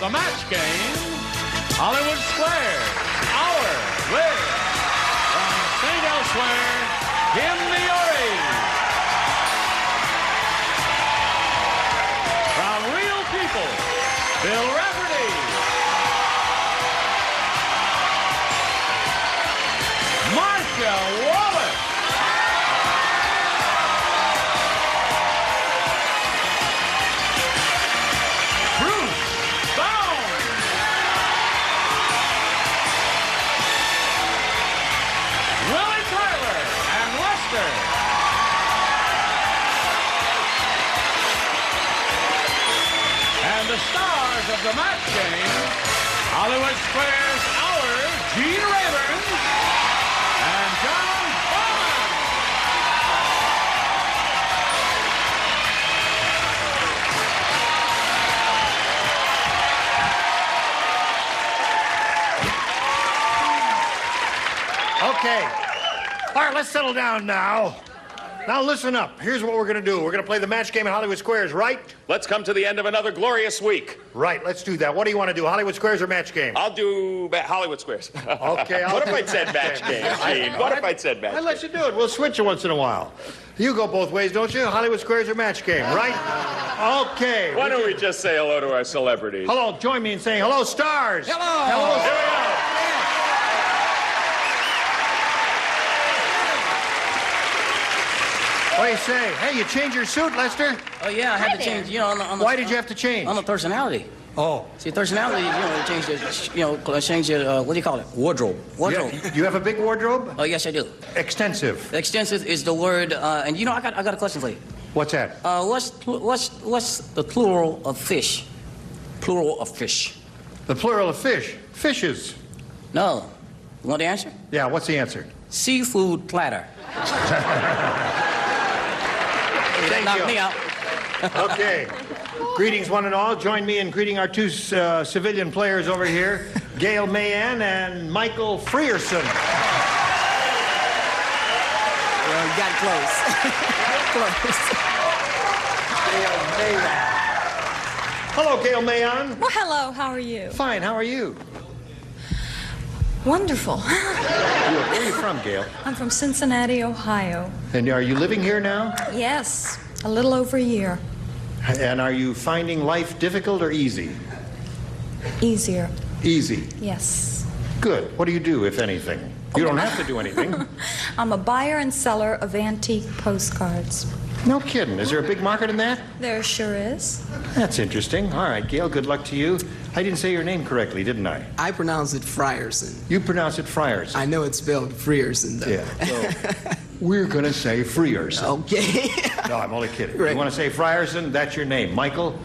the match game, Hollywood Squares, our Liz. From St. Elsewhere, Kim Miyori. From Real People, Bill Rafferty. Marcia, Wallace. Baum. Willie and Lester. And the stars of the match game, Hollywood Squares' our Gene Rayburn and John Baum. Okay. All right, let's settle down now. Now listen up. Here's what we're going to do. We're going to play the match game at Hollywood Squares, right? Let's come to the end of another glorious week. Right, let's do that. What do you want to do, Hollywood Squares or match game? I'll do Hollywood Squares. Okay. What if I'd said match game, Gene? What if I'd said match game? I'll let you do it. We'll switch it once in a while. You go both ways, don't you? Hollywood Squares or match game, right? Okay. Why don't we just say hello to our celebrities? Hello, join me in saying hello, stars. Hello. Hello. Here we go. What do you say? Hey, you changed your suit, Lester? Oh, yeah, I had to change, on the... Why did you have to change? On the personality. Oh. See, personality, change your, what do you call it? Wardrobe. Wardrobe. Yeah. You have a big wardrobe? Oh, yes, I do. Extensive. Extensive is the word, and I got a question for you. What's that? What's the plural of fish? Plural of fish. The plural of fish. Fishes. No. You want the answer? Yeah, what's the answer? Seafood platter. Thank Knock you. me out. Okay. Greetings, one and all. Join me in greeting our two civilian players over here, Gail Mayan and Michael Frierson. Well, you got it close. Close. Gail Mayan. Hello, Gail Mayan. Well, hello. How are you? Fine. How are you? Wonderful. Where are you from, Gail? I'm from Cincinnati, Ohio. And are you living here now? Yes, a little over a year. And are you finding life difficult or easy? Easier. Easy. Yes. Good. What do you do, if anything? You don't have to do anything. I'm a buyer and seller of antique postcards. No kidding. Is there a big market in that? There sure is. That's interesting. All right, Gail, good luck to you. I didn't say your name correctly, didn't I? I pronounce it Frierson. You pronounce it Frierson. I know it's spelled Frierson, though. Yeah. So we're going to say Frierson. Okay. No, I'm only kidding. Right. You want to say Frierson? That's your name. Michael,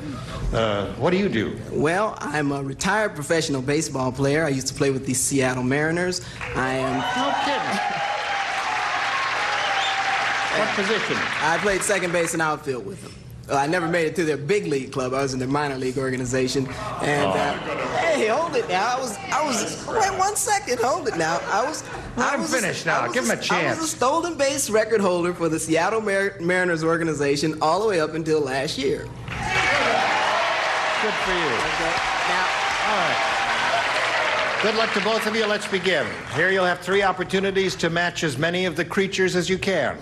what do you do? Well, I'm a retired professional baseball player. I used to play with the Seattle Mariners. I am... No kidding. What position? I played second base and outfield with them. I never made it to their big league club. I was in their minor league organization. And hey, hold it now. I was. Wait 1 second. Hold it now. I'm finished now. Give him a chance. I was a stolen base record holder for the Seattle Mariners organization all the way up until last year. Good for you. Okay. Now, all right. Good luck to both of you. Let's begin. Here you'll have 3 opportunities to match as many of the creatures as you can.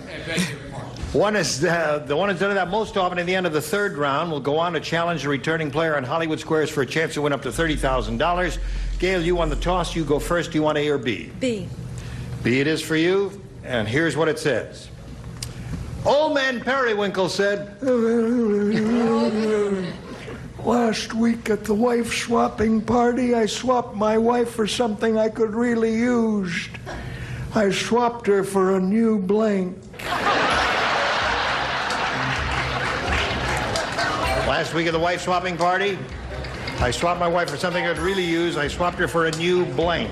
One is the one who's done that most often in the end of the 3rd round will go on to challenge the returning player on Hollywood Squares for a chance to win up to $30,000. Gail, you won the toss. You go first. Do you want A or B? B. B it is for you, and here's what it says. Old Man Periwinkle said, last week at the wife-swapping party, I swapped my wife for something I could really use. I swapped her for a new blank. Last week at the wife-swapping party, I swapped my wife for something I could really use. I swapped her for a new blank.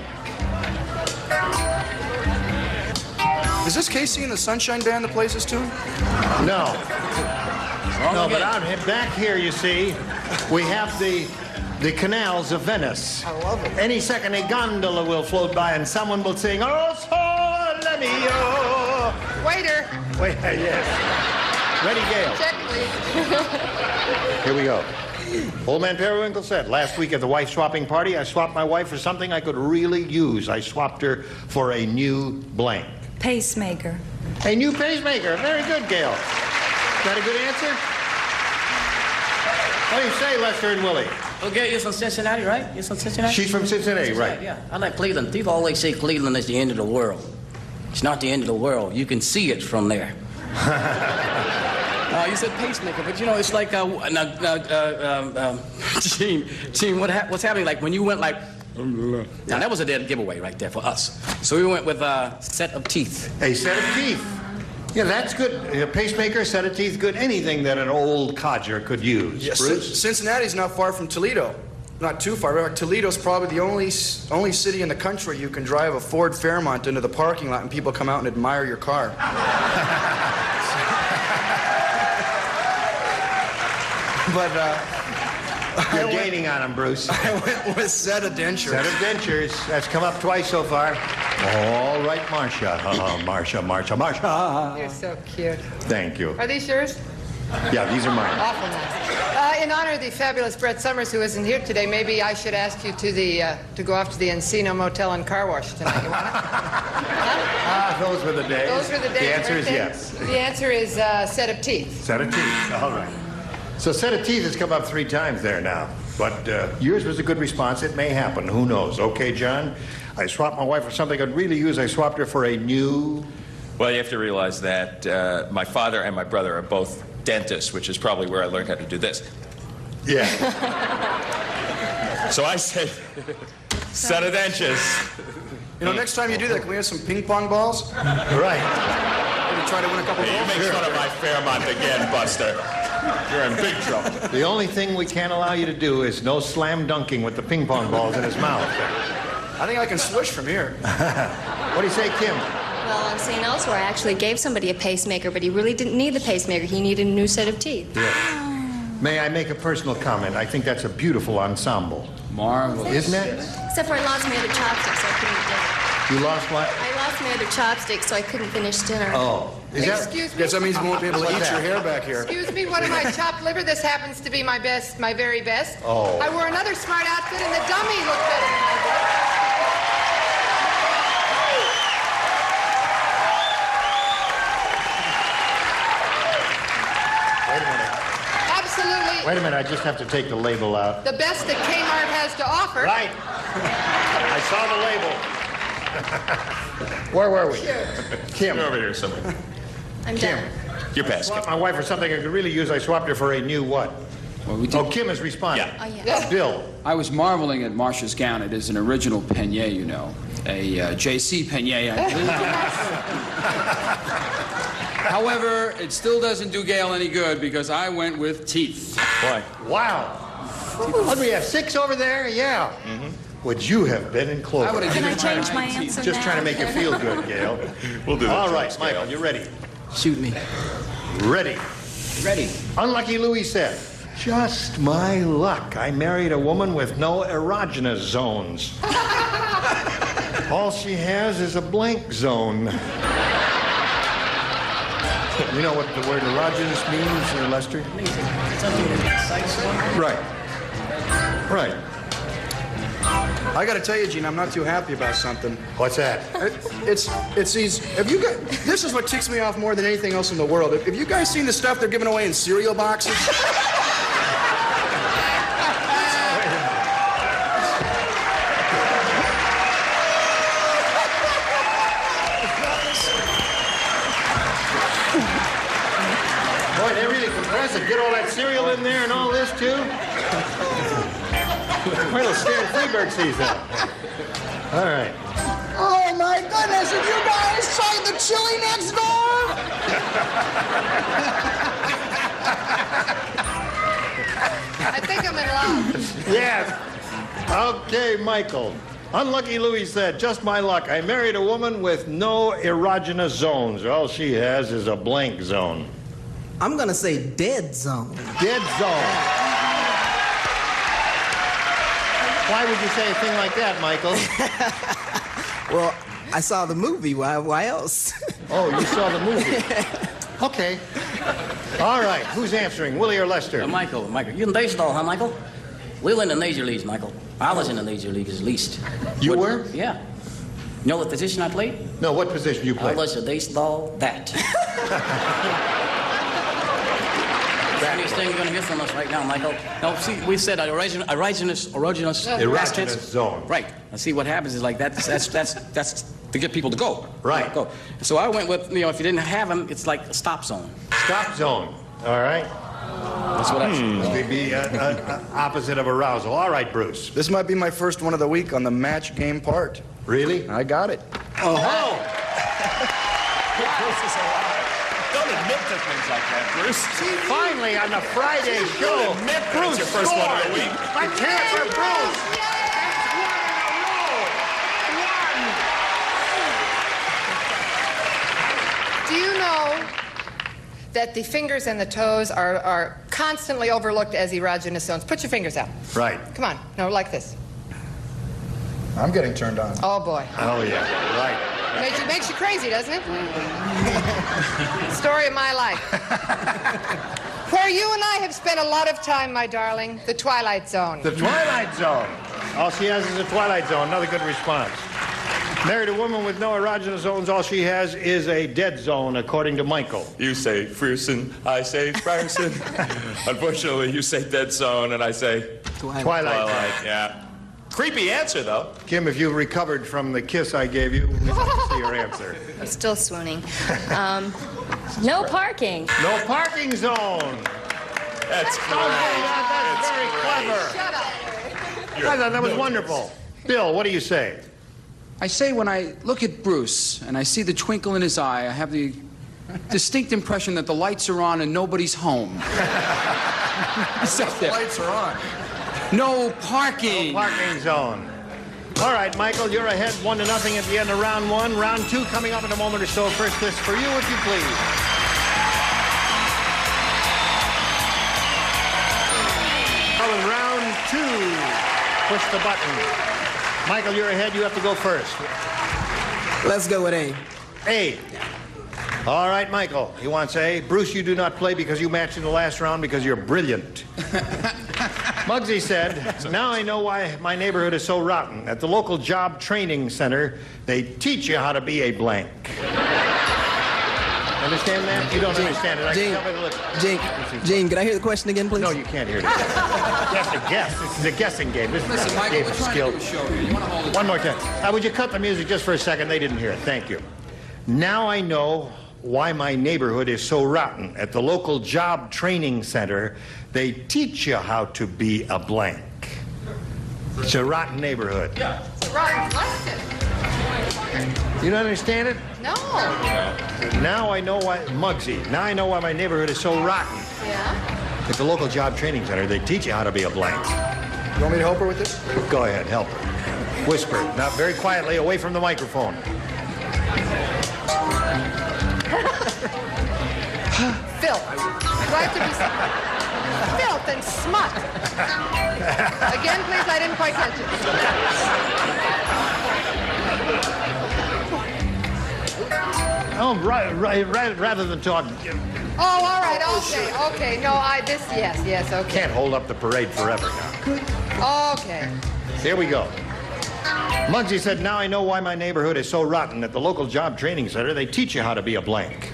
Is this Casey and the Sunshine Band that plays this tune? No. No, but out back here, you see, we have the canals of Venice. I love it. Any second, a gondola will float by and someone will sing, "Oh, sole mio." waiter. Wait, yes. Ready, Gail? Check, please. Here we go. Old Man Periwinkle said, last week at the wife swapping party, I swapped my wife for something I could really use. I swapped her for a new blank. Pacemaker. A new pacemaker. Very good, Gail. Is that a good answer? What do you say, Lester and Willie? Okay, you're from Cincinnati, right? You're from Cincinnati? She's from Cincinnati, right. Yeah, I like Cleveland. People always say Cleveland is the end of the world. It's not the end of the world. You can see it from there. You said pacemaker, but you know, it's like, Gene, what's happening? Like when you went like, now that was a dead giveaway right there for us. So we went with a set of teeth. A set of teeth. Yeah, that's good. A pacemaker, set of teeth, good. Anything that an old codger could use. Yes, Bruce? Cincinnati's not far from Toledo. Not too far. Toledo's probably the only city in the country you can drive a Ford Fairmont into the parking lot and people come out and admire your car. But, You're gaining on him, Bruce. I went with set of dentures. Set of dentures. That's come up twice so far. All right, Marcia. Marcia. You're so cute. Thank you. Are these yours? Yeah, these are mine. Awful nice. In honor of the fabulous Brett Summers, who isn't here today, maybe I should ask you to go off to the Encino Motel and Car Wash tonight. You want it? Huh? Those were the days. Those were the days. The answer weren't is they? yes. The answer is set of teeth. Set of teeth. All right. So set of teeth has come up 3 times there now. But yours was a good response. It may happen. Who knows? Okay, John. I swapped my wife for something I'd really use. I swapped her for a new... Well, you have to realize that my father and my brother are both dentists, which is probably where I learned how to do this. Yeah. So I said, set of dentures. You know, next time you do that, can we have some ping pong balls? Right. Maybe try to win a couple Hey, you balls? make fun of my Fairmont again, Buster. You're in big trouble. The only thing we can't allow you to do is no slam dunking with the ping pong balls in his mouth. I think I can swish from here. What do you say, Kim? Well, I'm saying elsewhere, I actually gave somebody a pacemaker, but he really didn't need the pacemaker. He needed a new set of teeth. Yeah. May I make a personal comment? I think that's a beautiful ensemble. Marvelous. Isn't it? Except for I lost my other chopsticks, so I couldn't do it. You lost what? I lost my other chopsticks, so I couldn't finish dinner. Oh. Is that... Excuse me. Guess that means you won't be able to eat your hair back here. Excuse me, what am I, chopped liver? This happens to be my best, my very best. Oh. I wore another smart outfit and the dummy looked better than I did. Wait a minute. Absolutely. Wait a minute. I just have to take the label out. The best that Kmart has to offer. Right. I saw the label. Where were we? Kim. You're over here somewhere. I'm Kim. done. You're I past. swapped my wife for something I could really use. I swapped her for a new what? Well, we did. Oh, Kim has responded. Yeah. Oh, yes. Bill. I was marveling at Marcia's gown. It is an original peignet, you know. A J.C. peignet, I believe. However, it still doesn't do Gail any good because I went with teeth. Boy. Wow. What do we have? 6 over there? Yeah. Would you have been in clover? I would have Can given I change my teeth. answer Just now? trying to make you feel good, Gail. We'll do that. All right, Gail. Michael, you ready? Shoot me. Ready. Ready. Unlucky Louis said, just my luck. I married a woman with no erogenous zones. All she has is a blank zone. You know what the word erogenous means, Lester? Right. Right. I got to tell you, Gene, I'm not too happy about something. What's that? It's these. Have you guys? This is what ticks me off more than anything else in the world. Have you guys seen the stuff they're giving away in cereal boxes? Boy, they really compress it. Get all that cereal in there and all this, too? Wait till Stan Freberg sees that. All right. Oh, my goodness, have you guys tried the chili next door? I think I'm in love. Yes. Okay, Michael. Unlucky Louis said, just my luck. I married a woman with no erogenous zones. All she has is a blank zone. I'm going to say dead zone. Dead zone. Why would you say a thing like that, Michael? Well, I saw the movie. Why else? Oh, you saw the movie. Okay. All right, who's answering, Willie or Lester? Michael. You in baseball, huh, Michael? We were in the major leagues, Michael. I was in the major leagues at least. You were? Yeah. You know what position I played? No, what position you I played? was a baseball bat. Funniest thing you're going to hear from us right now, Michael. No, see, we said erogenous zone. Right. And see, what happens is like that's to get people to go. Right. Go. So I went with, if you didn't have them, it's like a stop zone. Stop zone. All right. That's what I This may be opposite of arousal. All right, Bruce. This might be my first one of the week on the match game part. Really? I got it. Oh. Don't admit to things like that, Bruce. Finally, on the Friday show, Bruce your first one of the week. Let's hear it for Bruce. Do you know that the fingers and the toes are constantly overlooked as erogenous zones? Put your fingers out. Right. Come on. No, like this. I'm getting turned on. Oh, boy. Oh, yeah. Right. Makes you crazy, doesn't it? Story of my life. Where you and I have spent a lot of time, my darling, the Twilight Zone. The Twilight Zone. All she has is a Twilight Zone. Another good response. Married a woman with no erogenous zones. All she has is a dead zone, according to Michael. You say Frusen, I say Frierson. Unfortunately, you say dead zone, and I say Twilight. Yeah. Creepy answer, though. Kim, if you've recovered from the kiss I gave you, we'd like to see your answer. I'm still swooning. No parking. No parking zone. That's great. That's very clever. Shut up. I thought that was wonderful. Bill, what do you say? I say when I look at Bruce and I see the twinkle in his eye, I have the distinct impression that the lights are on and nobody's home. Except The there. lights are on. No parking. No parking zone. All right, Michael, you're ahead 1-0 at the end of round one. Round two coming up in a moment or so. First, this for you, if you please. Well, in round two, push the button. Michael, you're ahead. You have to go first. Let's go with A. A. All right, Michael. He wants A. Bruce, you do not play because you matched in the last round because you're brilliant. Muggsy said, now I know why my neighborhood is so rotten. At the local job training center, they teach you how to be a blank. Understand that? You don't understand it. I can tell by the look. Gene, can I hear the question again, please? No, you can't hear it. You have to guess. This is a guessing game. This is Listen, not a Michael, game we're of trying skill. to do a show here. You want to hold it? One more time. Would you cut the music just for a second? They didn't hear it. Thank you. Now I know why my neighborhood is so rotten. At the local job training center, they teach you how to be a blank. It's a rotten neighborhood. Yeah. Rotten question. You don't understand it? No. Now I know why, Muggsy, now I know why my neighborhood is so rotten. Yeah? At the local job training center, they teach you how to be a blank. You want me to help her with this? Go ahead, help her. Whisper, now very quietly, away from the microphone. Filth. Do I have to be filth and smut? Again, please, I didn't quite catch it. Oh, rather than talk, Oh, all right, okay. No, yes, okay. can't hold up the parade forever now. Okay. Here we go. Muggsy said, now I know why my neighborhood is so rotten. At the local job training center, they teach you how to be a blank.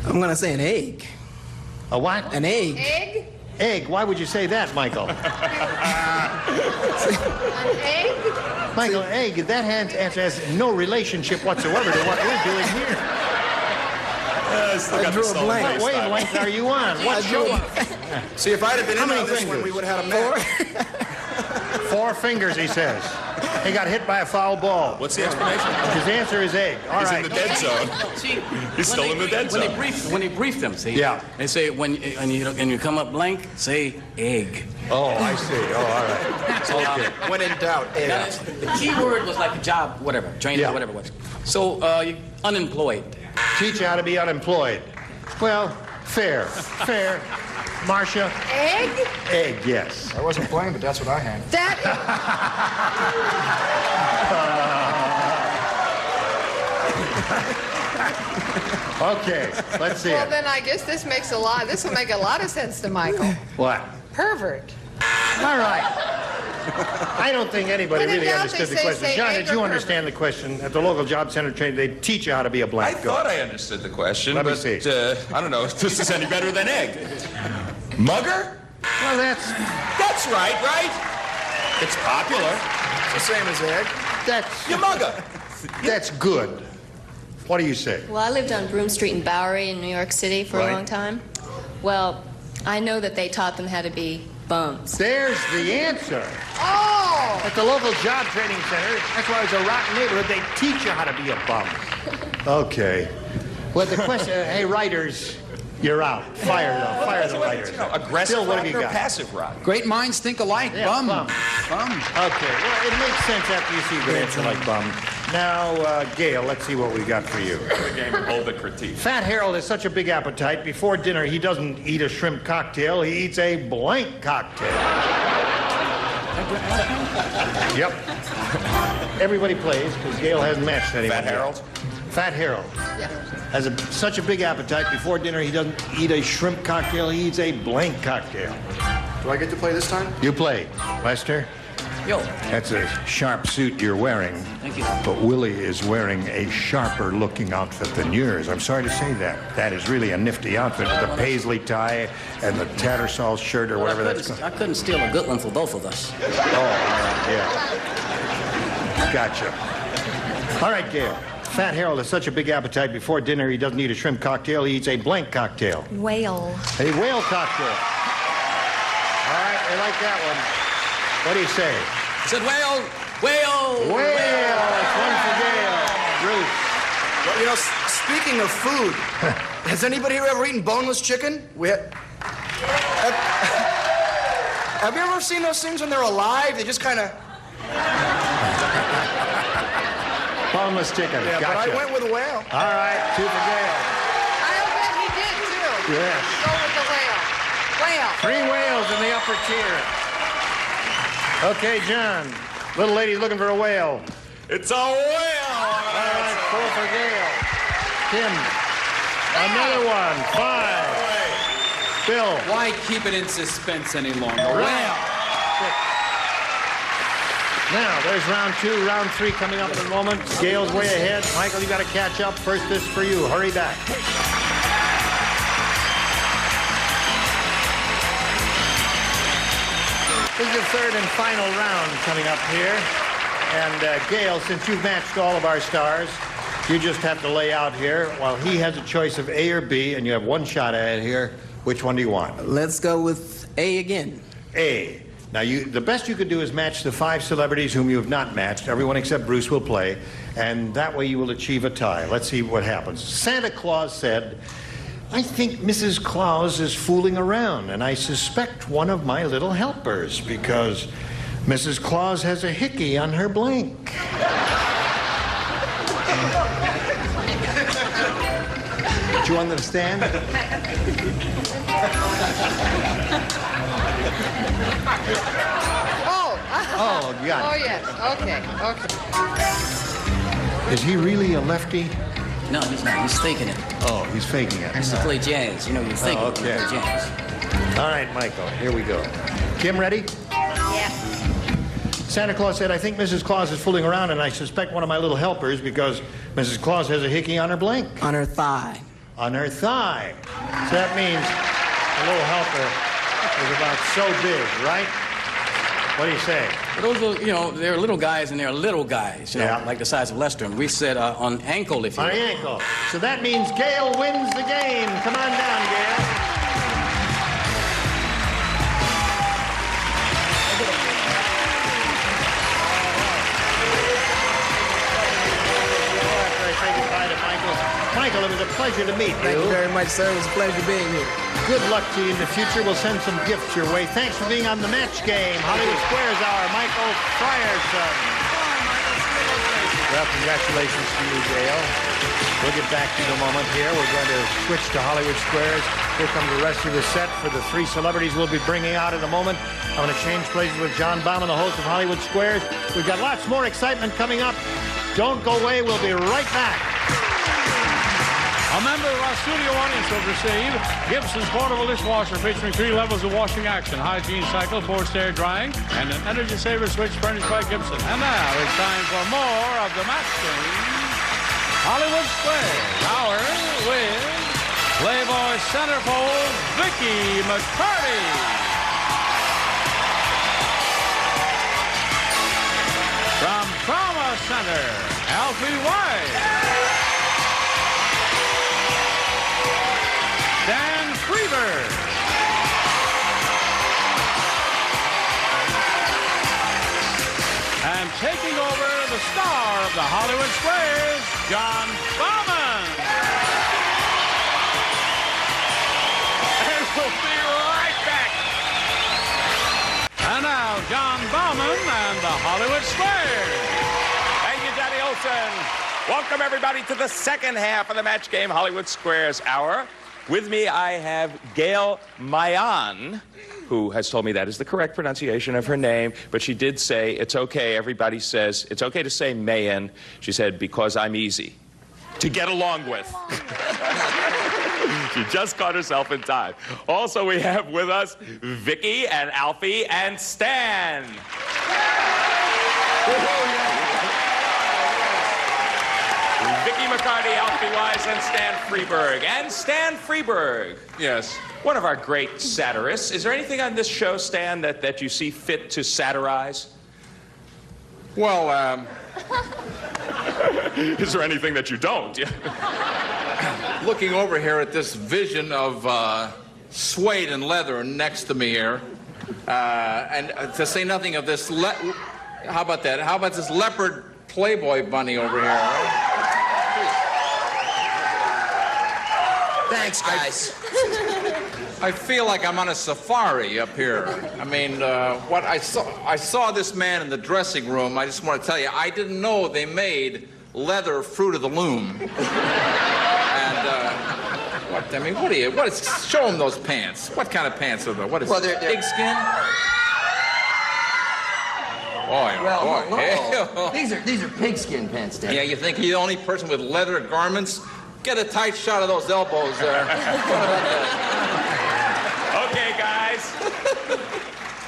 I'm going to say an egg. A what? An egg. Egg? Egg. Why would you say that, Michael? An egg? Michael, egg, that answer has no relationship whatsoever to what we're doing here. I drew a blank. What wavelength are you on? What show? See, if I'd have been How in many on this one, fingers? we would have had a match. 4 fingers, he says. He got hit by a foul ball. What's the explanation? His answer is egg. All He's right. in the dead zone. See, He's still in the dead zone. When they brief them, see? Yeah. They say, when you come up blank, say egg. Oh, I see. Oh, all right. Okay. When in doubt, egg. Now, the key word was like a job, whatever, training, Yeah. whatever it was. So, you unemployed. Teach you how to be unemployed. Well, fair. Fair. Marcia? Egg? Egg, yes. I wasn't playing, but that's what I had. That is... Okay, let's see Well, it. then I guess this will make a lot of sense to Michael. What? Pervert. All right. I don't think anybody When in really doubt, understood they the say question. John, did egg or you pervert? understand the question? At the local job center training, they teach you how to be a I blank. Go. thought I understood the question, Let me but see. I don't know if this is any better than egg. Mugger? Well, that's Right? It's popular. It's the same as egg. You mugger. that's good. What do you say? Well, I lived on Broome Street in Bowery in New York City for Right. a long time. Well, I know that they taught them how to be bums. There's the answer. Oh! At the local job training center, that's why it's a rotten neighborhood. They teach you how to be a bum. Okay. Well, the question, hey, writers, you're out. Fire the writers. Aggressive Bill, what have rock you or got? passive rock? Great minds think alike. Yeah, Bum. bum. Okay, well, it makes sense after you see a good answer like bum. Now, Gail, let's see what we got for you. The game of hold the critique. Fat Harold has such a big appetite. Before dinner, he doesn't eat a shrimp cocktail. He eats a blank cocktail. Yep. Everybody plays because Gail hasn't matched anyone. Fat Harold? Fat Harold has such a big appetite. Before dinner, he doesn't eat a shrimp cocktail. He eats a blank cocktail. Do I get to play this time? You play, Lester. Yo, That's a sharp suit you're wearing. thank you. But Willie is wearing a sharper looking outfit than yours. I'm sorry to say that. That is really a nifty outfit with the paisley tie and the Tattersall shirt or whatever that's called. I couldn't steal a good one for both of us. Oh, all right, yeah. Gotcha. All right, Gail. Fat Harold has such a big appetite. Before dinner, he doesn't eat a shrimp cocktail. He eats a blank cocktail. Whale. A whale cocktail. All right, I like that one. What do you say? I said whale. Whale. It's one for Gail. Bruce. Well, you know, speaking of food, has anybody here ever eaten boneless chicken? Have you ever seen those things when they're alive? They just kind of... Boneless chicken. Yeah, Gotcha. but I went with a whale. All right, 2 for Gail. I'll bet he did, too. Yes. Go with the whale. Whale. 3 whales in the upper tier. Okay, John. Little lady's looking for a whale. It's a whale! All right, 4 for Gail. Tim. Another one. 5. Bill. Why keep it in suspense any longer? Wow. Now, there's round 2. Round 3 coming up in a moment. Gail's way ahead. Michael, you got to catch up. First, this is for you. Hurry back. This is the third and final round coming up here. And Gail, since you've matched all of our stars, you just have to lay out here while he has a choice of A or B, and you have one shot at it here. Which one do you want? Let's go with A again. A. Now, the best you could do is match the 5 celebrities whom you have not matched. Everyone except Bruce will play, and that way you will achieve a tie. Let's see what happens. Santa Claus said, I think Mrs. Claus is fooling around, and I suspect one of my little helpers because Mrs. Claus has a hickey on her blank. Do you understand? Oh, you got it. Oh, yes. Okay. Is he really a lefty? No, he's not. He's faking it. Oh, he's faking it. He used to play jazz. You know, you think okay. you play jazz. All right, Michael, here we go. Kim, ready? Yeah. Santa Claus said, I think Mrs. Claus is fooling around, and I suspect one of my little helpers because Mrs. Claus has a hickey on her blank. On her thigh. On her thigh. So that means the little helper is about so big, right? What do you say? Those are, you know, they're little guys and they're little guys, you know, Yeah. like the size of Lester. And we said on ankle, if you On the will. ankle. So that means Gail wins the game. Come on down, Gail. After I say goodbye to Michael. Michael, it was a pleasure to meet Thank you very much, sir. It was a pleasure being here. Good luck to you in the future. We'll send some gifts your way. Thanks for being on the match game. Hollywood Squares Hour, Michael Frierson. Well, congratulations to you, Gail. We'll get back to you in a moment here. We're going to switch to Hollywood Squares. Here comes the rest of the set for the 3 celebrities we'll be bringing out in a moment. I'm going to change places with John Baum, the host of Hollywood Squares. We've got lots more excitement coming up. Don't go away. We'll be right back. A member of our studio audience will receive Gibson's portable dishwasher featuring 3 levels of washing action, hygiene cycle, forced air drying, and an energy saver switch furnished by Gibson. And now it's time for more of the match game, Hollywood Square. Hour with Playboy centerfold Vicki McCarty. From Trauma Center, Alfie White. Freberg. And taking over the star of the Hollywood Squares, John Baum. And we'll be right back. And now, John Baum and the Hollywood Squares. Thank you, Johnny Olson. Welcome, everybody, to the second half of the match game, Hollywood Squares Hour. With me, I have Gail Mayan, who has told me that is the correct pronunciation of her name, but she did say, it's okay, everybody says, it's okay to say Mayan. She said, because I'm easy to get along with. She just caught herself in time. Also, we have with us Vicki and Alfie and Stan. Vicki McCarty, Alfie Wise, and Stan Freberg. And Stan Freberg. Yes. One of our great satirists. Is there anything on this show, Stan, that you see fit to satirize? Well, Is there anything that you don't? looking over here at this vision of suede and leather next to me here, and to say nothing of this, how about that? How about this leopard Playboy bunny over here? Right? Thanks, guys. I feel like I'm on a safari up here. I mean, what I saw this man in the dressing room. I just want to tell you, I didn't know they made leather Fruit of the Loom. And show him those pants. What kind of pants are they? What is it? Pigskin? Well, these are pigskin pants, Dad. Yeah, you think you're the only person with leather garments? Get a tight shot of those elbows there. Okay, guys.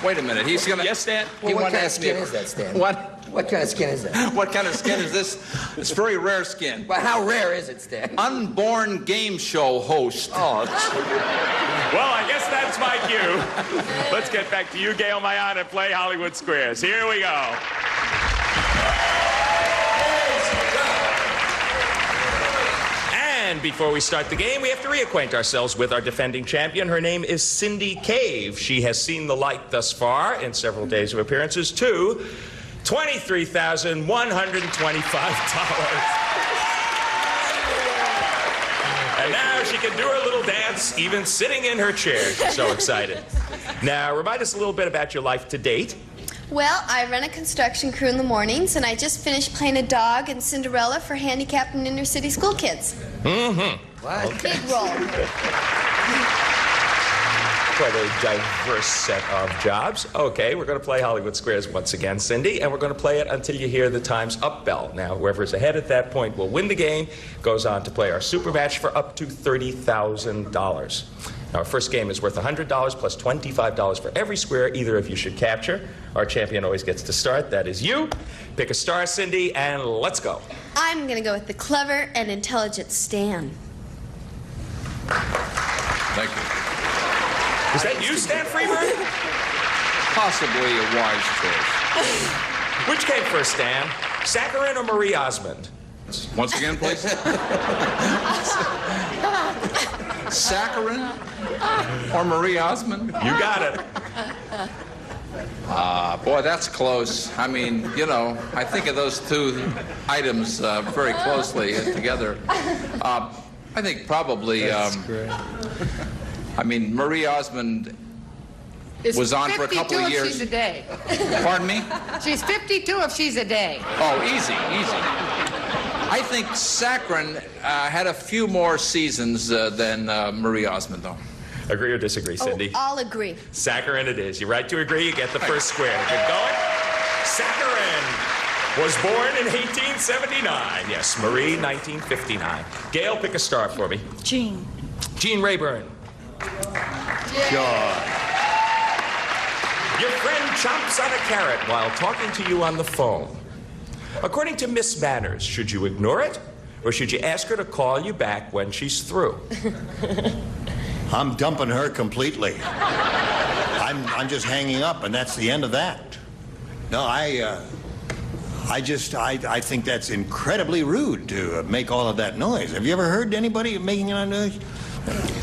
Wait a minute. He's gonna. Yes, Stan. Well, what kind of skin is that, Stan? What kind of skin is that? What kind of skin is this? It's very rare skin. Well, how rare is it, Stan? Unborn game show host. Oh. Well, I guess that's my cue. Let's get back to you, Gail Mayan, and play Hollywood Squares. Here we go. And before we start the game, we have to reacquaint ourselves with our defending champion. Her name is Cindy Cave. She has seen the light thus far in several days of appearances to $23,125. And now she can do her little dance, even sitting in her chair. She's so excited. Now, remind us a little bit about your life to date. Well, I run a construction crew in the mornings, and I just finished playing a dog in Cinderella for handicapped and inner city school kids. Mm-hmm. What? Okay. Big role. Quite a diverse set of jobs. Okay, we're going to play Hollywood Squares once again, Cindy, and we're going to play it until you hear the time's up bell. Now, whoever's ahead at that point will win the game, goes on to play our super match for up to $30,000. Now, our first game is worth $100 plus $25 for every square either of you should capture. Our champion always gets to start. That is you. Pick a star, Cindy, and let's go. I'm going to go with the clever and intelligent Stan. Thank you. Is that you, Stan Freberg? Possibly a wise choice. Which came first, Stan? Saccharin or Marie Osmond? Once again, please. Saccharin or Marie Osmond? You got it. Boy, that's close. I mean, you know, I think of those two items very closely together. I think probably, I mean, Marie Osmond was on for a couple of years. 52 if she's a day. Pardon me? She's 52 if she's a day. Oh, easy, easy. I think Saccharin had a few more seasons than Marie Osmond, though. Agree or disagree, Cindy? Oh, I'll agree. Saccharin it is. You're right to agree. You get the first square. Good going. Saccharin. Was born in 1879. Yes, Marie, 1959. Gail, pick a star for me. Jean. Gene Rayburn. Sure. Your friend chomps on a carrot while talking to you on the phone. According to Miss Manners, should you ignore it, or should you ask her to call you back when she's through? I'm dumping her completely. I'm just hanging up, and that's the end of that. No, I think that's incredibly rude to make all of that noise. Have you ever heard anybody making that noise?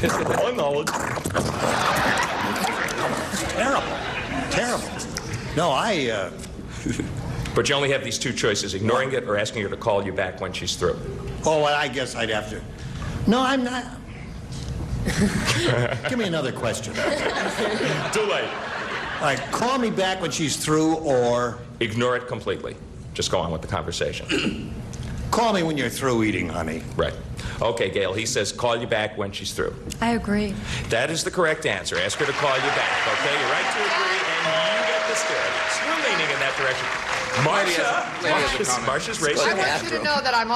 Terrible. No, But you only have these two choices, ignoring it or asking her to call you back when she's through. Oh, well, I guess I'd have to. No, I'm not. Give me another question. Too late. All right, call me back when she's through, or... Ignore it completely. Just go on with the conversation. Call me when you're through eating, honey. Right. Okay, Gail, he says call you back when she's through. I agree. That is the correct answer. Ask her to call you back, okay? You're right to agree, and you get the square. Yes, we're leaning in that direction. Marcia's racing. I want you to know that I'm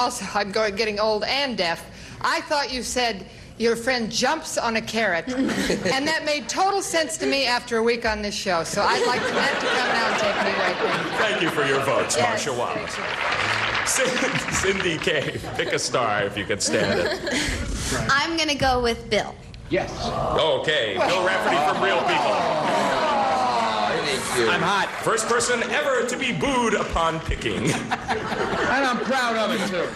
getting old and deaf. I thought you said your friend jumps on a carrot, and that made total sense to me after a week on this show. So I'd like that to come now and take me away. Thank you for your votes, Yes. Marcia Wallace. Cindy K, pick a star if you can stand it. I'm going to go with Bill. Yes. Okay, Bill Rafferty from Real People. I'm hot. First person ever to be booed upon picking. And I'm proud of it, too.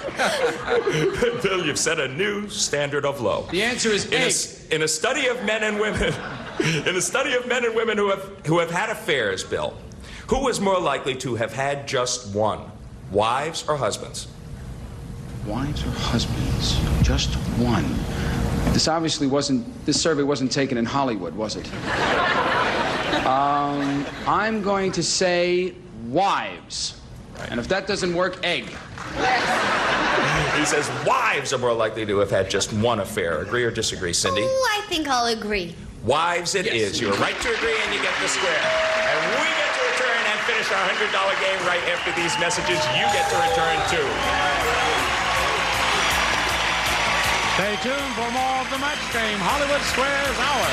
Bill, you've set a new standard of low. The answer is egg. In a study of men and women, who have had affairs, Bill, who was more likely to have had just one? Wives or husbands? Wives or husbands? Just one. This survey wasn't taken in Hollywood, was it? I'm going to say wives. And if that doesn't work, egg. He says wives are more likely to have had just one affair. Agree or disagree, Cindy? Oh, I think I'll agree. Wives it is. You're right to agree, and you get the square. And we get to return and finish our $100 game right after these messages. You get to return, too. Stay tuned for more of the match game, Hollywood Squares Hour.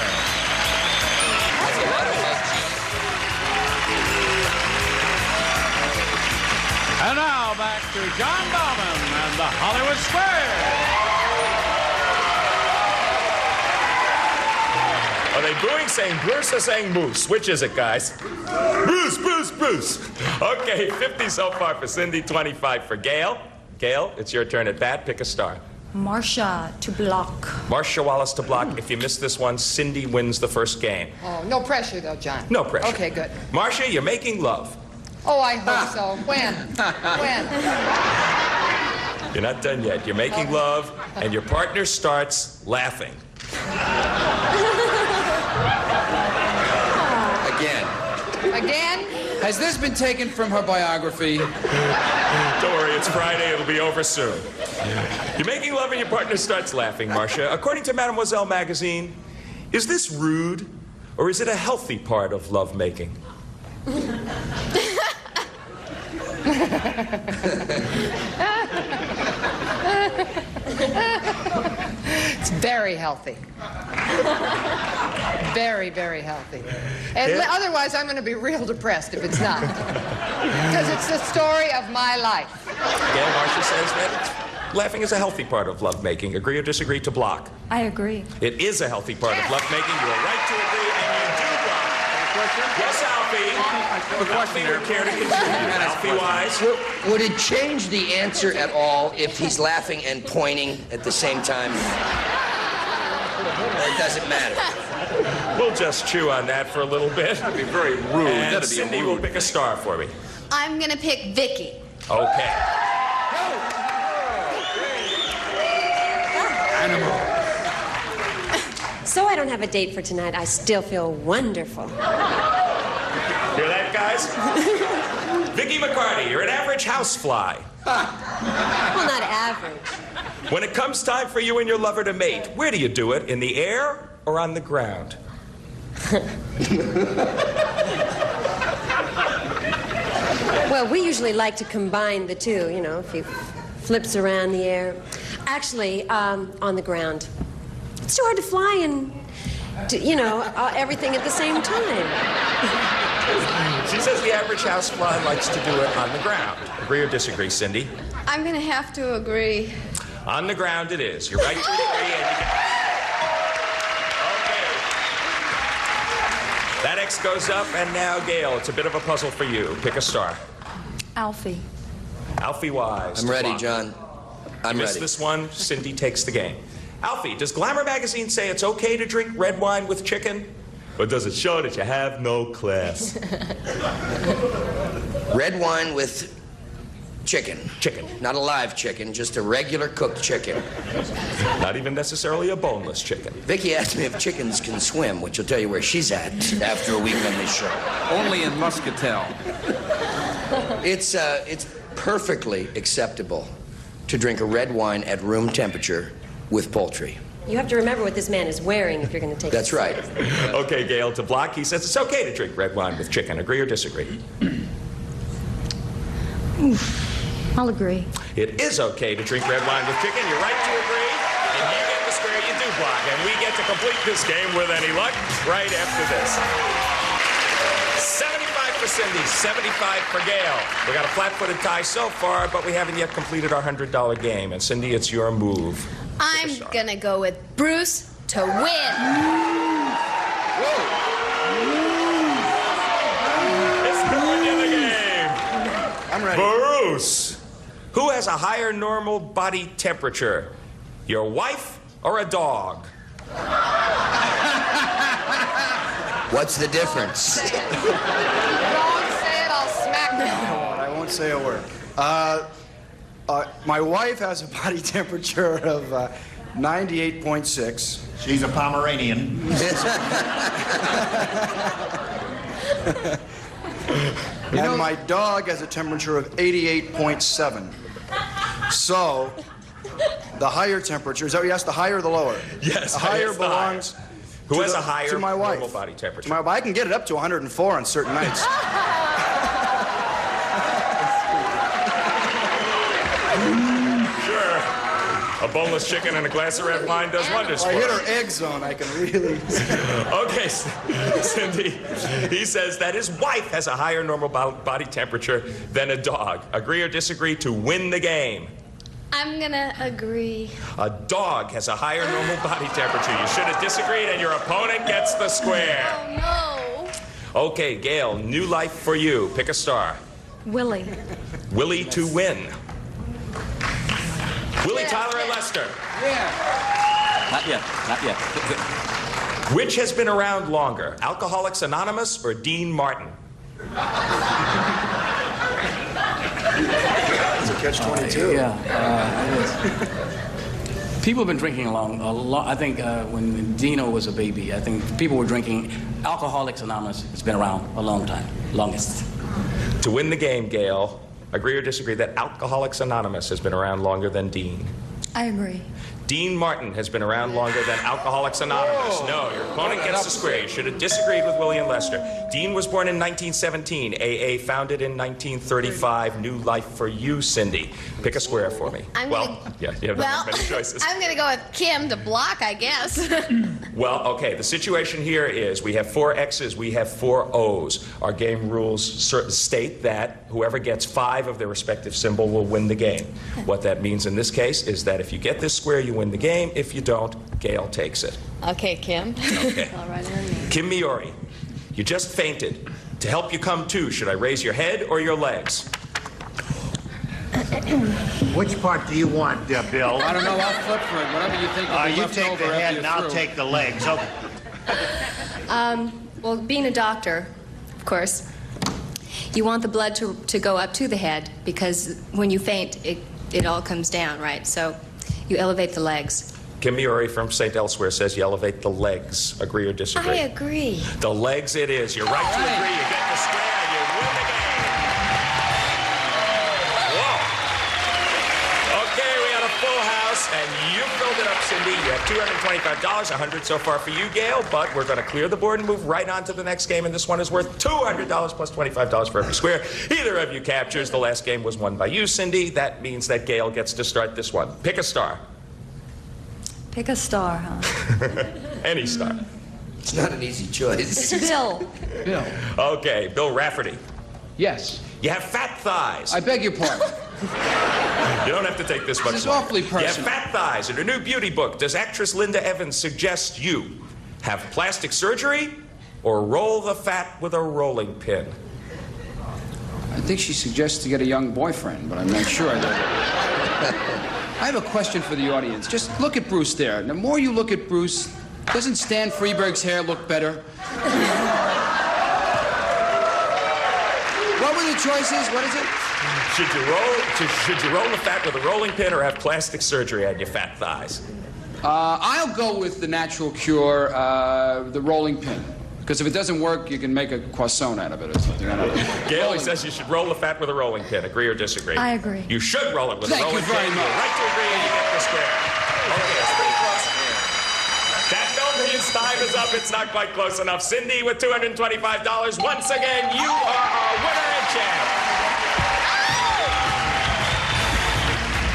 And now back to John Bauman and the Hollywood Square. Are they booing, saying Bruce, or saying Moose? Which is it, guys? Bruce, Bruce, Bruce. Okay, 50 so far for Cindy, 25 for Gail. Gail, it's your turn at bat. Pick a star. Marcia to block. Marcia Wallace to block. If you miss this one, Cindy wins the first game. Oh, no pressure, though, John. No pressure. Okay, good. Marcia, you're making love. Oh, I hope so. When? When? You're not done yet. You're making love, and your partner starts laughing. Again? Has this been taken from her biography? Don't worry, it's Friday. It'll be over soon. You're making love and your partner starts laughing, Marcia. According to Mademoiselle magazine, is this rude or is it a healthy part of lovemaking? It's very healthy. Very, very healthy. And otherwise, I'm going to be real depressed if it's not. Because it's the story of my life. Yeah, Marcia says that laughing is a healthy part of lovemaking. Agree or disagree to block? I agree. It is a healthy part of lovemaking. You are right to agree, and you do block. Yes, Alfie. Alfie would care to contribute. Alfie Wise. Would it change the answer at all if he's laughing and pointing at the same time? Or it doesn't matter? We'll just chew on that for a little bit. That'd be very rude. And That'd be Cindy will pick a star for me. I'm going to pick Vicki. Okay. So I don't have a date for tonight. I still feel wonderful. Hear that, guys? Vicki McCarty, you're an average housefly. Well, not average. When it comes time for you and your lover to mate, where do you do it? In the air or on the ground? Well, we usually like to combine the two, you know, a few flips around the air. Actually, on the ground. It's too hard to fly and, you know, everything at the same time. She says the average housefly likes to do it on the ground. Agree or disagree, Cindy? I'm going to have to agree. On the ground it is. You're right to agree. Okay. That X goes up, and now, Gail, it's a bit of a puzzle for you. Pick a star. Alfie. Alfie Wise. I'm ready, John. I'm Miss ready. this one, Cindy takes the game. Alfie, does Glamour magazine say it's okay to drink red wine with chicken? Or does it show that you have no class? Red wine with chicken. Chicken. Not a live chicken, just a regular cooked chicken. Not even necessarily a boneless chicken. Vicki asked me if chickens can swim, which will tell you where she's at after a week on this show. Only in Muscatel. It's perfectly acceptable to drink a red wine at room temperature with poultry. You have to remember what this man is wearing if you're going to take That's it right. seriously. Okay, Gail, to block, he says it's okay to drink red wine with chicken. Agree or disagree? I'll agree. It is okay to drink red wine with chicken. You're right to agree. And you get the square, you do block. And we get to complete this game with any luck right after this. 75 for Cindy, 75 for Gail. We got a flat-footed tie so far, but we haven't yet completed our $100 game. And Cindy, it's your move. I'm going to go with Bruce to win. It's going in the game. I'm ready. Bruce, who has a higher normal body temperature? Your wife or a dog? What's the difference? Don't say it, I'll smack you. I won't say a word. My wife has a body temperature of 98.6. She's a Pomeranian. And my dog has a temperature of 88.7. So, the higher temperature, is that what you asked, the higher or the lower? Yes, the higher yes, the higher. belongs Who has a higher to my wife. normal body temperature? To my wife. I can get it up to 104 on certain nights. Sure. A boneless chicken and a glass of red wine does wonders for I hit her. her egg zone, I can really... Okay, Cindy, he says that his wife has a higher normal body temperature than a dog. Agree or disagree to win the game? I'm going to agree. A dog has a higher normal body temperature. You should have disagreed, and your opponent gets the square. Oh, no. Okay, Gail, new life for you. Pick a star. Willie. Willie to win. Willie, Tyler, and Lester. Not yet, not yet. Which has been around longer, Alcoholics Anonymous or Dean Martin? It's a catch-22. People have been drinking a long. I think when Dino was a baby, I think people were drinking. Alcoholics Anonymous has been around a long time, longest. To win the game, Gail, agree or disagree that Alcoholics Anonymous has been around longer than Dean? I agree. Dean Martin has been around longer than Alcoholics Anonymous. Whoa. No, your opponent gets the square. You should have disagreed with Willie and Lester. Dean was born in 1917. AA founded in 1935. New life for you, Cindy. Pick a square for me. You have not many choices. I'm going to go with Kim to block, I guess. Well, okay, the situation here is we have 4 X's, we have 4 O's. Our game rules state that whoever gets 5 of their respective symbol will win the game. What that means in this case is that if you get this square, you win the game. If you don't, Gail takes it. Okay, Kim. Okay. All right, on me. Kim Miyori, you just fainted. To help you come to, should I raise your head or your legs? Which part do you want, Bill? I don't know. I'll flip for it. Whatever you think will be You left take over the after head you're and I'll through. take the legs. Okay. Well, being a doctor, of course, you want the blood to go up to the head because when you faint, it all comes down, right? So you elevate the legs. Kim Miyori from St. Elsewhere says you elevate the legs. Agree or disagree? I agree. The legs it is. You're right to agree. You get the square. You win the game. Whoa. Okay, we had a full house. And you filled it up, Cindy. You have $225, $100 so far for you, Gail, but we're going to clear the board and move right on to the next game, and this one is worth $200 plus $25 for every square. Either of you captures. The last game was won by you, Cindy. That means that Gail gets to start this one. Pick a star. Pick a star, huh? Any star. It's not an easy choice. Bill. Bill. Okay, Bill Rafferty. Yes. You have fat thighs. I beg your pardon. You don't have to take this much. This is awfully personal. You have fat thighs. In her new beauty book, does actress Linda Evans suggest you have plastic surgery or roll the fat with a rolling pin? I think she suggests to get a young boyfriend, but I'm not sure. I have a question for the audience. Just look at Bruce there. The more you look at Bruce, doesn't Stan Freberg's hair look better? What were the choices? What is it? Should you roll the fat with a rolling pin or have plastic surgery on your fat thighs? I'll go with the natural cure, the rolling pin. Because if it doesn't work, you can make a croissant out of it or something. Gail says you should roll the fat with a rolling pin. Agree or disagree? I agree. You should roll it with a rolling pin. Thank you very much. You're right to agree and you get the square. Okay, it's pretty close. That Belgian's time is up. It's not quite close enough. Cindy with $225. Once again, you are our winner and champ.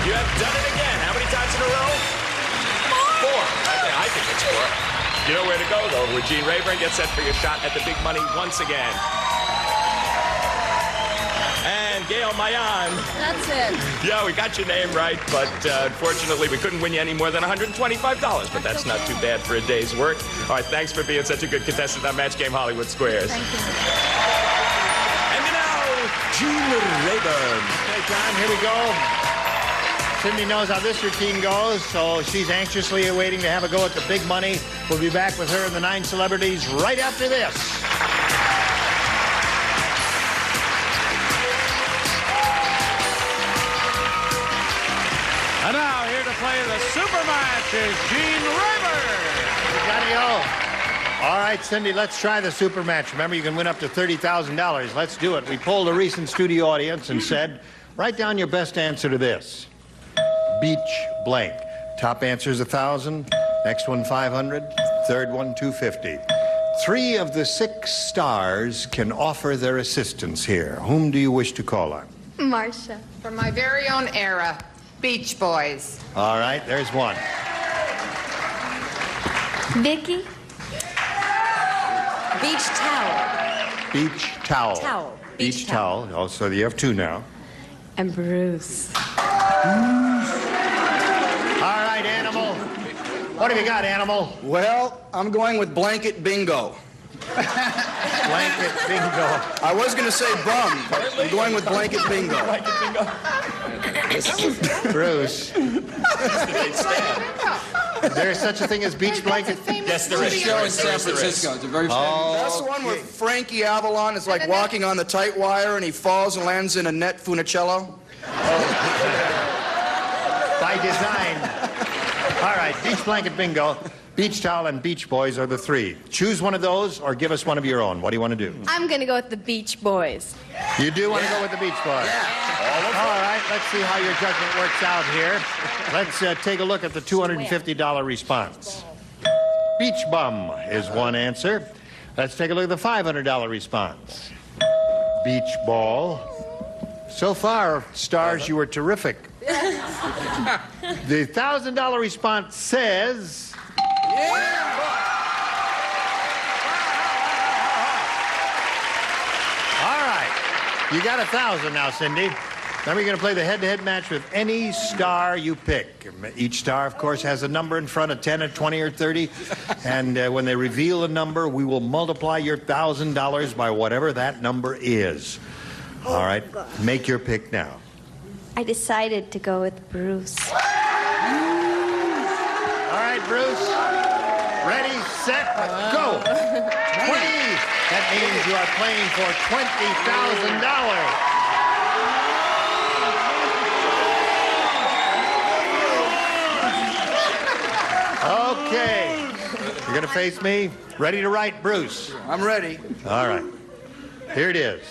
You have done it again. How many times in a row? 4. I think it's 4. You know where to go, though. Regine Rayburn gets set for your shot at the big money once again. And Gail Mayan. That's it. Yeah, we got your name right, but unfortunately we couldn't win you any more than $125, but that's not too bad for a day's work. All right, thanks for being such a good contestant on Match Game Hollywood Squares. Thank you. And now, Gene Rayburn. Okay, John, here we go. Cindy knows how this routine goes, so she's anxiously awaiting to have a go at the big money. We'll be back with her and the 9 celebrities right after this. And now, here to play the super match is Gene Rayburn. Johnny-O. All right, Cindy, let's try the super match. Remember, you can win up to $30,000. Let's do it. We polled a recent studio audience and said, write down your best answer to this. Beach blank. Top answer is 1,000. Next one, 500. Third one, 250. 3 of the 6 stars can offer their assistance here. Whom do you wish to call on? Marcia. From my very own era, Beach Boys. All right, there's one. Vicki. Beach towel. Beach towel. Towel. Beach towel. Oh, so you have 2 now. And Bruce. All right, Animal. What have you got, Animal? Well, I'm going with blanket bingo. Blanket bingo. I was going to say bum, but I'm going with blanket bingo. Bruce. There's such a thing as beach blanket? Yes, there is. Show in San Francisco. It's a very That's the one where Frankie Avalon is like walking on the tight wire and he falls and lands in a net funicello. By design. All right, beach blanket bingo. Beach towel and Beach Boys are the 3. Choose one of those or give us one of your own. What do you want to do? I'm going to go with the Beach Boys. You do want to go with the Beach Boys? All right, let's see how your judgment works out here. Let's take a look at the $250 response. Beach bum is one answer. Let's take a look at the $500 response. Beach ball. So far, stars, you were terrific. The $1,000 response says... All right. You got 1,000 now, Cindy. Then we're going to play the head-to-head match with any star you pick. Each star, of course, has a number in front of 10 or 20 or 30. And when they reveal a number, we will multiply your $1,000 by whatever that number is. All right. Make your pick now. I decided to go with Bruce. All right, Bruce. Ready, set, go. 20. That means you are playing for $20,000. Okay. You're going to face me. Ready to write, Bruce? I'm ready. All right. Here it is.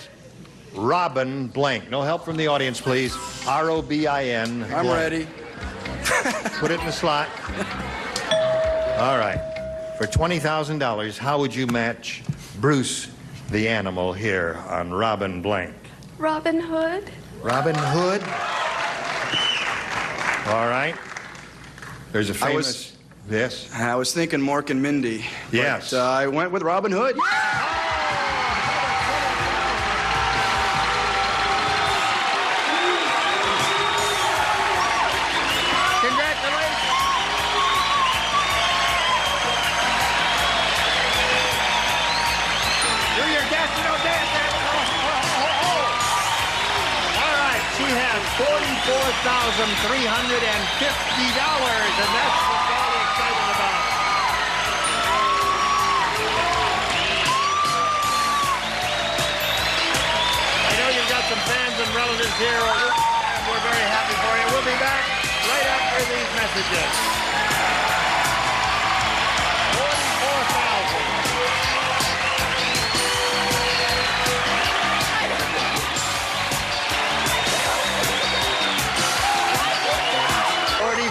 Robin blank. No help from the audience, please. R-O-B-I-N. I'm ready. Put it in the slot. All right. For $20,000, how would you match Bruce the animal here on Robin Blank? Robin Hood. Robin Hood? All right. There's a famous... Yes? I was thinking Mork and Mindy. Yes. But, I went with Robin Hood. $44,350, and that's what Dolly excited about. I know you've got some fans and relatives here, and we're very happy for you. We'll be back right after these messages.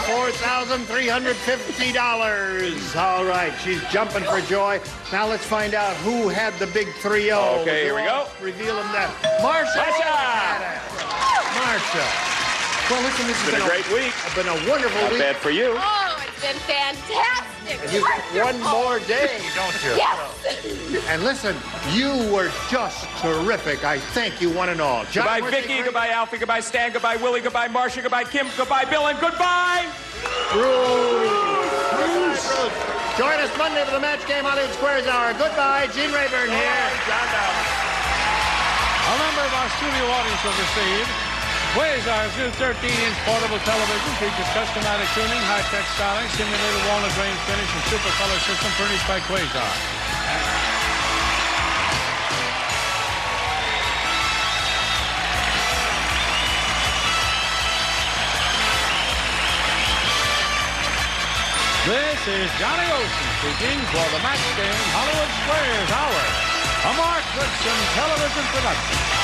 44,350. All right, she's jumping for joy. Now let's find out who had the big 3-0. Okay, here we go. Reveal them then. Marcia! Marcia! Well, listen, this has been a great week. It's been a wonderful week. Not bad for you. Oh, it's been fantastic. And you've got one more day, don't you? Yes. And listen, you were just terrific. I thank you one and all. John, goodbye, Vicki. Goodbye, Alfie. Goodbye, Stan. Goodbye, Willie. Goodbye, Marcia. Goodbye, Kim. Goodbye, Bill. And goodbye, Bruce. Join us Monday for the Match Game Hollywood Squares Hour. Goodbye. Gene Rayburn here. A member of our studio audience will receive Quasar's new 13-inch portable television. Features custom-matic tuning, high-tech styling, simulated walnut grain finish, and super color system furnished by Quasar. This is Johnny Olson speaking for the Match Game Hollywood Squares Hour, a Mark Goodson television production.